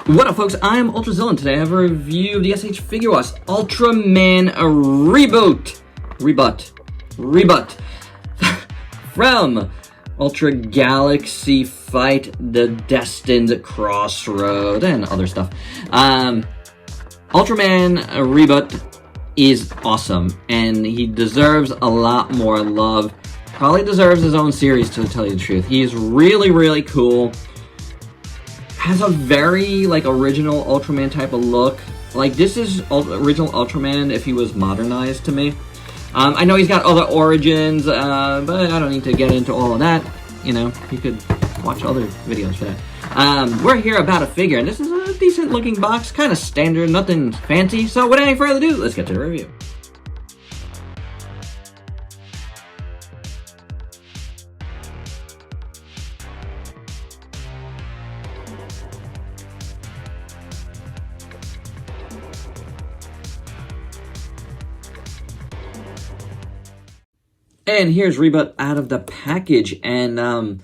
What up, folks? I'm Ultrazilla, and today I have a review of the SH Figuarts Ultraman Ribut from Ultra Galaxy Fight: The Destined Crossroad and other stuff. Ultraman Ribut is awesome, and he deserves a lot more love. Probably deserves his own series, to tell you the truth. He's really, really cool. Has a very, original Ultraman type of look. This is original Ultraman if he was modernized to me. I know he's got other origins, but I don't need to get into all of that. You could watch other videos for that. We're here about a figure, and this is a decent looking box. Kind of standard, nothing fancy. So without any further ado, let's get to the review. And here's Ribut out of the package, and I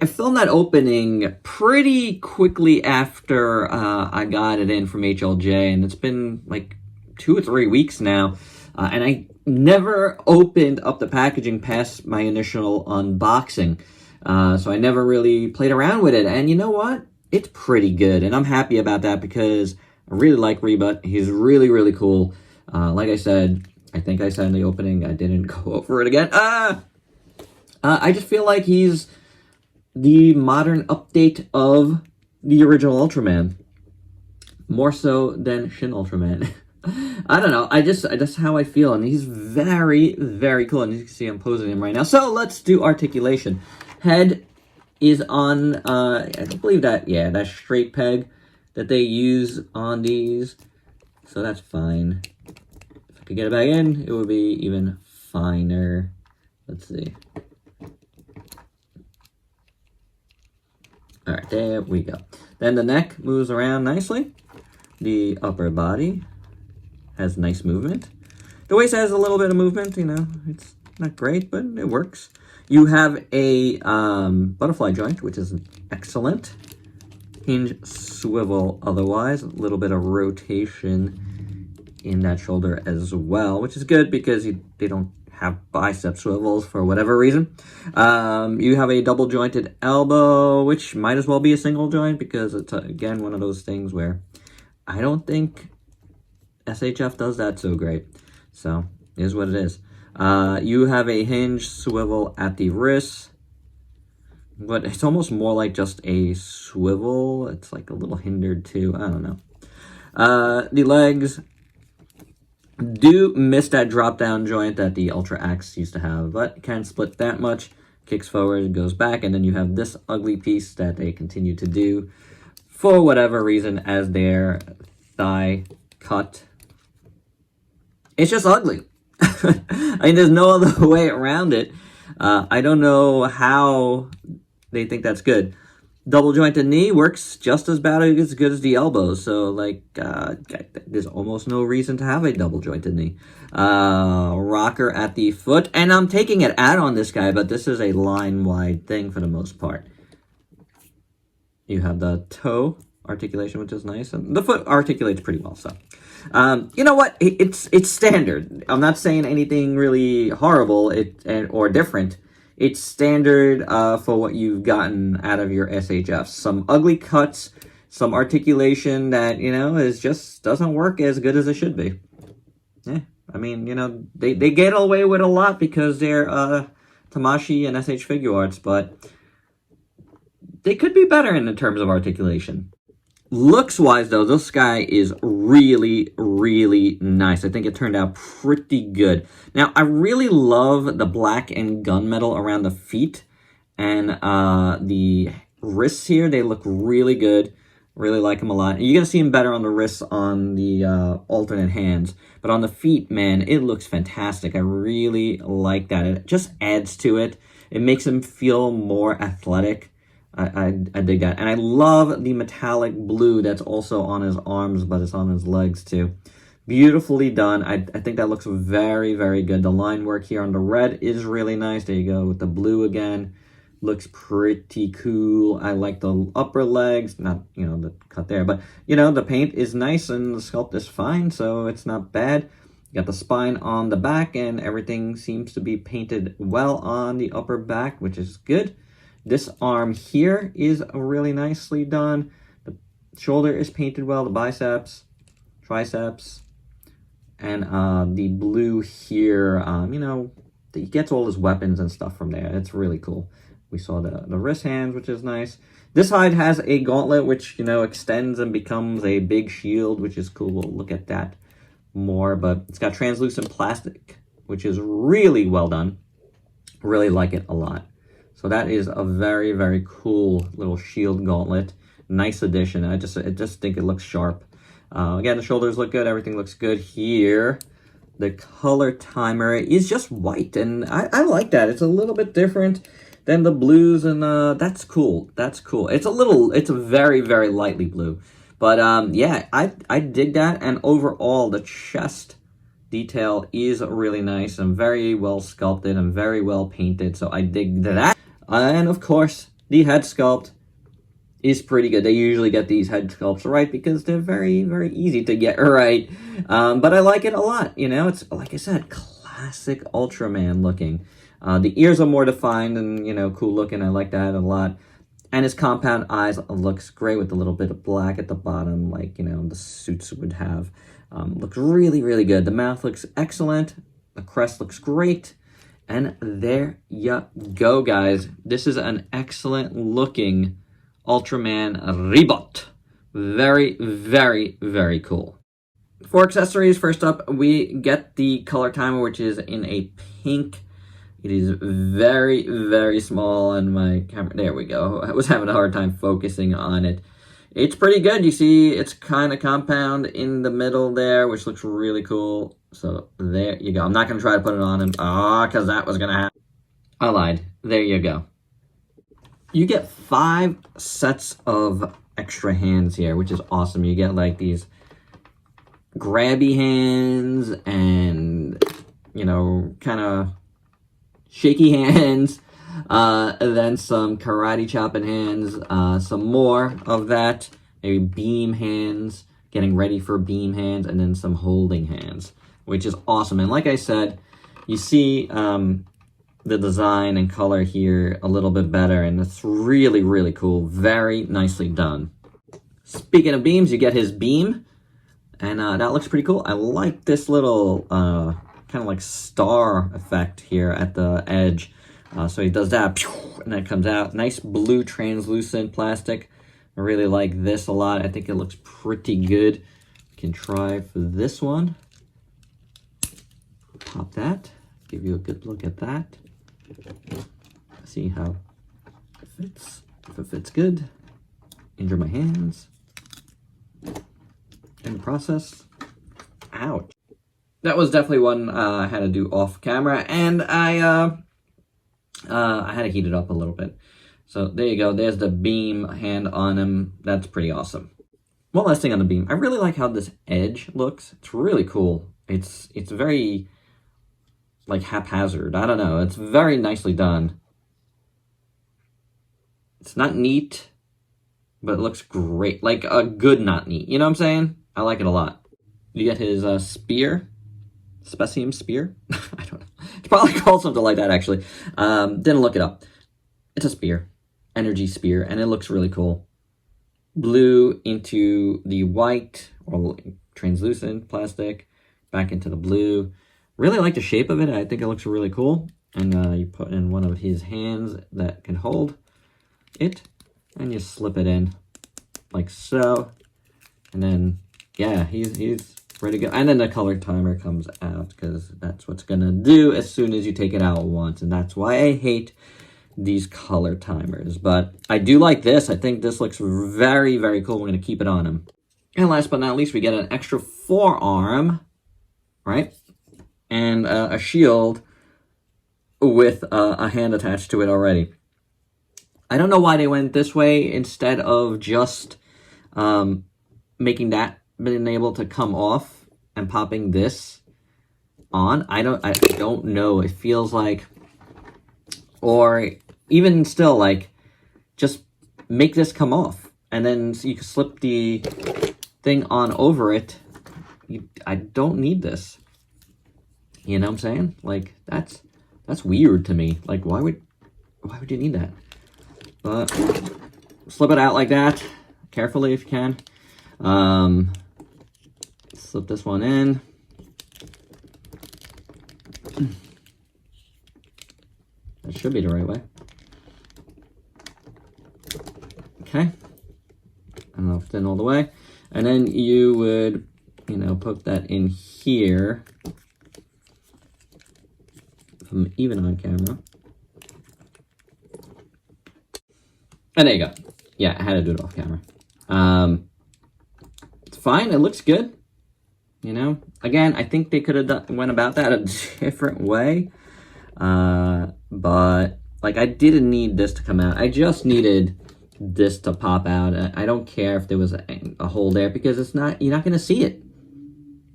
filmed that opening pretty quickly after I got it in from HLJ, and it's been 2 or 3 weeks now, and I never opened up the packaging past my initial unboxing, so I never really played around with it, and you know what? It's pretty good, and I'm happy about that because I really like Ribut. He's really, really cool. Like I said, I think I said in the opening, I didn't go over it again. I just feel like he's the modern update of the original Ultraman. More so than Shin Ultraman. I don't know. That's how I feel. And he's very, very cool. And you can see I'm posing him right now. So let's do articulation. Head is on, I believe that straight peg that they use on these. So that's fine. To get it back in, it would be even finer. Let's see. Alright, there we go. Then the neck moves around nicely. The upper body has nice movement. The waist has a little bit of movement, it's not great, but it works. You have a butterfly joint, which is excellent. Hinge swivel otherwise, a little bit of rotation in that shoulder as well, which is good because they don't have bicep swivels for whatever reason. You have a double jointed elbow, which might as well be a single joint because it's, again, one of those things where I don't think SHF does that so great. So, it is what it is. You have a hinge swivel at the wrist, but it's almost more like just a swivel. It's a little hindered too. I don't know. The legs do miss that drop-down joint that the Ultra Axe used to have, but can't split that much. Kicks forward, goes back, and then you have this ugly piece that they continue to do for whatever reason as their thigh cut. It's just ugly. There's no other way around it. I don't know how they think that's good. Double jointed knee works just as good as the elbow, so there's almost no reason to have a double jointed knee. Rocker at the foot, and I'm taking it out on this guy, but this is a line wide thing for the most part. You have the toe articulation, which is nice, and the foot articulates pretty well. So, you know what? It's standard. I'm not saying anything really horrible or different. It's standard for what you've gotten out of your SHF. Some ugly cuts, some articulation that, just doesn't work as good as it should be. Yeah, they get away with a lot because they're Tamashii and SH Figuarts, but they could be better in terms of articulation. Looks-wise, though, this guy is really, really nice. I think it turned out pretty good. Now, I really love the black and gunmetal around the feet. And the wrists here, they look really good. Really like them a lot. You're going to see them better on the wrists on the alternate hands. But on the feet, man, it looks fantastic. I really like that. It just adds to it. It makes them feel more athletic. I dig that. And I love the metallic blue that's also on his arms, but it's on his legs too. Beautifully done. I think that looks very, very good. The line work here on the red is really nice. There you go with the blue again. looks pretty cool. I like the upper legs, not, you know, the cut there, but, you know, the paint is nice and the sculpt is fine, so it's not bad. You got the spine on the back, and everything seems to be painted well on the upper back, which is good. This arm here is really nicely done. The shoulder is painted well, the biceps, triceps, and the blue here, you know, he gets all his weapons and stuff from there. It's really cool. We saw the wrist hands, which is nice. This side has a gauntlet, which, you know, extends and becomes a big shield, which is cool. We'll look at that more, but it's got translucent plastic, which is really well done. Really like it a lot. So that is a very, very cool little shield gauntlet. Nice addition. I just think it looks sharp. Again, the shoulders look good. Everything looks good here. The color timer is just white, and I like that. It's a little bit different than the blues, and that's cool. That's cool. It's a very, very lightly blue. But yeah, I dig that, and overall, the chest detail is really nice and very well sculpted and very well painted, so I dig that. And of course, the head sculpt is pretty good. They usually get these head sculpts right because they're very, very easy to get right. But I like it a lot. You know, it's, like I said, classic Ultraman looking. The ears are more defined and, you know, cool looking. I like that a lot. And his compound eyes looks great with a little bit of black at the bottom, like, you know, the suits would have. Looks really, really good. The mouth looks excellent. The crest looks great. And there you go, guys. This is an excellent looking Ultraman Ribut. Very, very, very cool. For accessories, first up, we get the color timer, which is in a pink. It is very, very small on my camera. There we go. I was having a hard time focusing on it. It's pretty good. You see it's kind of compound in the middle there, which looks really cool. So there you go. I'm not going to try to put it on him. Because that was going to happen. I lied. There you go. You get 5 sets of extra hands here, which is awesome. You get like these grabby hands and, you know, kind of shaky hands. And then some karate chopping hands, some more of that, maybe beam hands, getting ready for beam hands, and then some holding hands, which is awesome. And like I said, you see the design and color here a little bit better, and it's really, really cool. Very nicely done. Speaking of beams, you get his beam, and that looks pretty cool. I like this little kind of like star effect here at the edge. So he does that, and that comes out. Nice blue translucent plastic. I really like this a lot. I think it looks pretty good. We can try for this one. Pop that. Give you a good look at that. See how it fits. If it fits good. Injure my hands. In the process. Ouch. That was definitely one I had to do off camera, and I had to heat it up a little bit. So there you go. There's the beam hand on him. That's pretty awesome. One last thing on the beam. I really like how this edge looks. It's really cool. It's very like haphazard. I don't know. It's very nicely done. It's not neat, but it looks great. Like a good not neat. You know what I'm saying? I like it a lot. You get his spear. Specium spear? I don't know. It's probably called something like that, actually. Didn't look it up. It's a spear. Energy spear. And it looks really cool. Blue into the white or translucent plastic. Back into the blue. Really like the shape of it. I think it looks really cool. And you put in one of his hands that can hold it. And you slip it in like so. And then, yeah, he's ready to go. And then the color timer comes out because that's what's going to do as soon as you take it out once. And that's why I hate these color timers. But I do like this. I think this looks very, very cool. We're going to keep it on him. And last but not least, we get an extra forearm, right? And a shield with a hand attached to it already. I don't know why they went this way instead of just making that been able to come off and popping this on. I don't know. It feels like, or even still, like, just make this come off. And then you can slip the thing on over it. I don't need this. You know what I'm saying? Like, that's weird to me. Like, why would you need that? But slip it out like that, carefully if you can. Slip this one in. That should be the right way. Okay. I don't know if it's in all the way. And then you would, you know, poke that in here. If I'm even on camera. And there you go. Yeah, I had to do it off camera. It's fine. It looks good. You know, again, I think they could have went about that a different way. But like, I didn't need this to come out. I just needed this to pop out. I don't care if there was a hole there, because it's not. You're not gonna see it.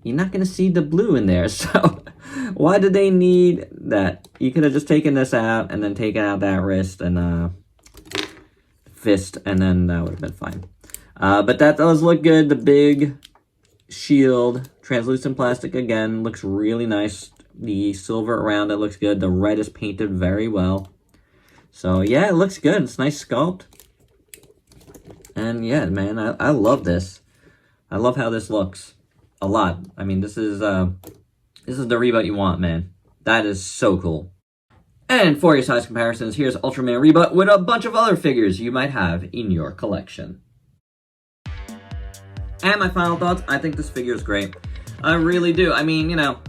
You're not gonna see the blue in there. So why did they need that? You could have just taken this out and then taken out that wrist and fist, and then that would have been fine. But that does look good. The big shield, translucent plastic again, looks really nice. The silver around it looks good. The red is painted very well. So yeah, it looks good. It's nice sculpt. And yeah, man, I love this. I love how this looks a lot. I mean, this is the Ribut you want, man. That is so cool. And for your size comparisons, here's Ultraman Ribut with a bunch of other figures you might have in your collection. And my final thoughts, I think this figure is great. I really do. I mean, you know,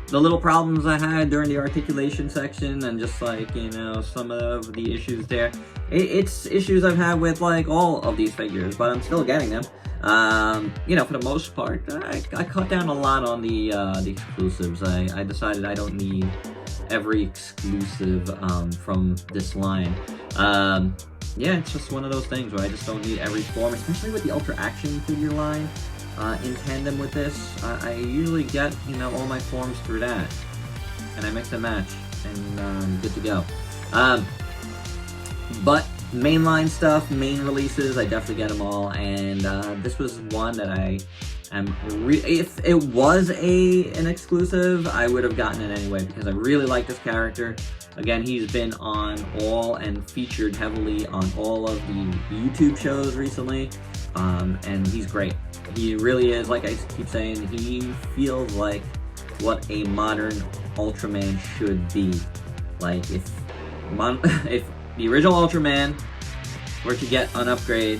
the little problems I had during the articulation section and just like, you know, some of the issues there. It's issues I've had with like all of these figures, but I'm still getting them. You know, for the most part, I cut down a lot on the exclusives. I decided I don't need every exclusive from this line. Yeah, it's just one of those things where I just don't need every form, especially with the Ultra Action figure line. In tandem with this, I usually get, you know, all my forms through that, and I mix and match, and good to go. But mainline stuff, main releases, I definitely get them all, and this was one that I am. If it was an exclusive, I would have gotten it anyway because I really like this character. Again, he's been on all and featured heavily on all of the YouTube shows recently, and he's great. He really is, like I keep saying, he feels like what a modern Ultraman should be. Like, if the original Ultraman were to get an upgrade,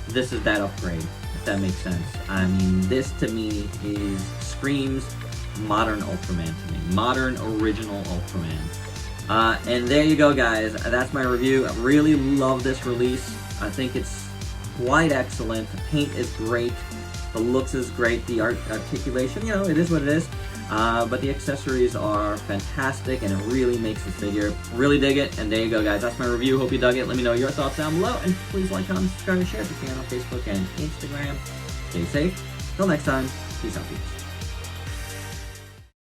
this is that upgrade, if that makes sense. I mean, this to me screams modern Ultraman to me. Modern, original Ultraman. And there you go, guys. That's my review. I really love this release. I think it's quite excellent. The paint is great. The looks is great. The articulation, you know, it is what it is. But the accessories are fantastic, and it really makes this figure. Really dig it. And there you go, guys. That's my review. Hope you dug it. Let me know your thoughts down below. And please like, comment, subscribe, and share if you can on Facebook and Instagram. Stay safe. Till next time. Peace out, peeps.